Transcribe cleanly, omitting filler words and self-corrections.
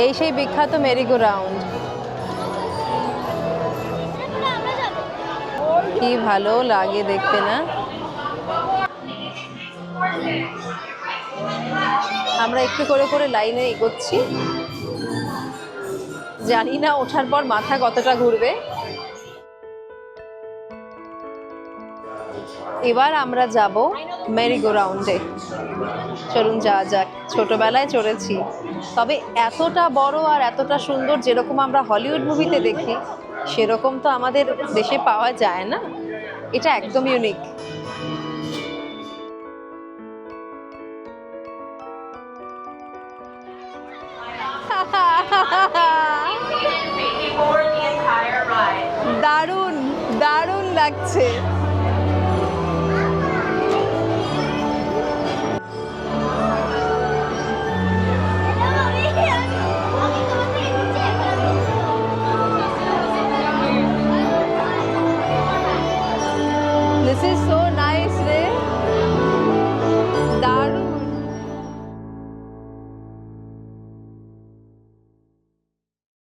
এই সেই বিখ্যাত মেরিগো রাউন্ড। কি ভালো লাগে দেখতে না? আমরা একটু করে করে লাইনে এগোচ্ছি, জানি না ওঠার পর মাথা কতটা ঘুরবে। এবার আমরা যাব মেরিগো রাউন্ডে। চলুন যাওয়া যাক। ছোটবেলায় চড়েছি, তবে এতটা বড় আর এতটা সুন্দর যেরকম আমরা হলিউড মুভিতে দেখি সেরকম তো আমাদের দেশে পাওয়া যায় না। এটা একদম ইউনিক। দারুণ দারুণ লাগছে।